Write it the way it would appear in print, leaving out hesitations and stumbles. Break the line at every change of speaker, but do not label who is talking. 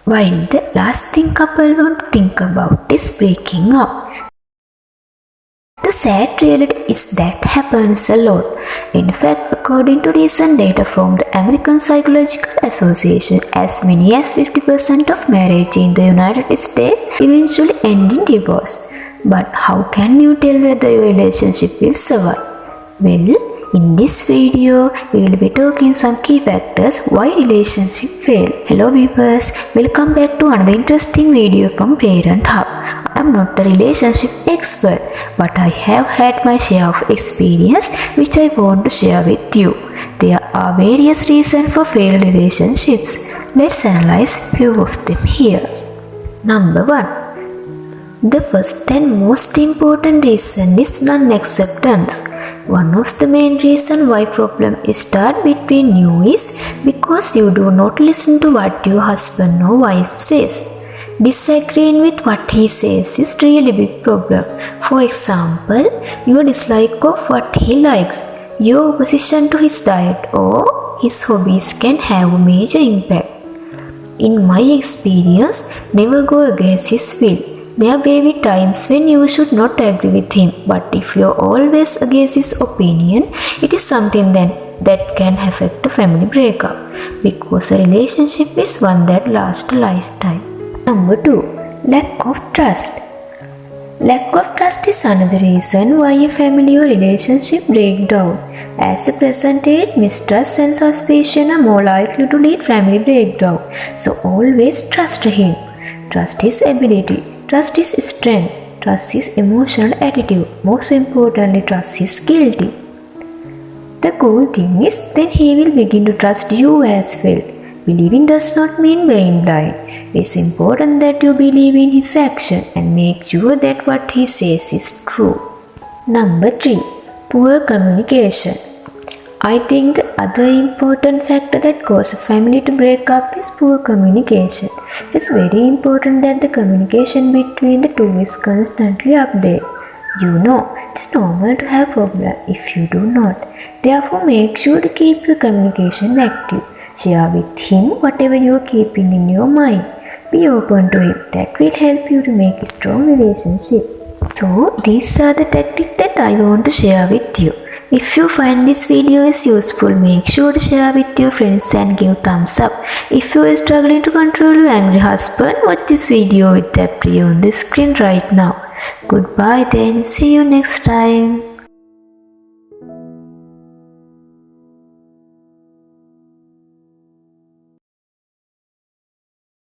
while the last thing couple want to think about is breaking up. The sad reality is that happens a lot. In fact, according to recent data from the American Psychological Association, as many as 50% of marriage in the United States eventually end in divorce. But how can you tell whether your relationship will survive? Well, in this video, we will be talking some key factors why relationship fail. Hello viewers, welcome back to another interesting video from Parent Hub. I am not a relationship expert, but I have had my share of experience which I want to share with you. There are various reasons for failed relationships. Let's analyze few of them here. Number 1. The first and most important reason is non-acceptance. One of the main reasons why problems start between you is because you do not listen to what your husband or wife says. Disagreeing with what he says is really big problem. For example, your dislike of what he likes, your opposition to his diet or his hobbies can have a major impact. In my experience, never go against his will. There may be times when you should not agree with him, but if you are always against his opinion, it is something that can affect a family breakup, because a relationship is one that lasts a lifetime. Number 2. Lack of trust. Lack of trust is another reason why a family or relationship breaks down. As a present age, mistrust and suspicion are more likely to lead family breakdown. So always trust him. Trust his ability. Trust his strength. Trust his emotional attitude. Most importantly, trust his guilty. The cool thing is, then he will begin to trust you as well. Believing does not mean being blind. It's important that you believe in his action and make sure that what he says is true. Number 3. Poor communication. I think the other important factor that causes a family to break up is poor communication. It's very important that the communication between the two is constantly updated. You know, it's normal to have problems if you do not. Therefore, make sure to keep your communication active. Share with him whatever you are keeping in your mind. Be open to him. That will help you to make a strong relationship. So, these are the tactics that I want to share with you. If you find this video is useful, make sure to share with your friends and give thumbs up. If you are struggling to control your angry husband, watch this video with the play on the screen right now. Goodbye then. See you next time.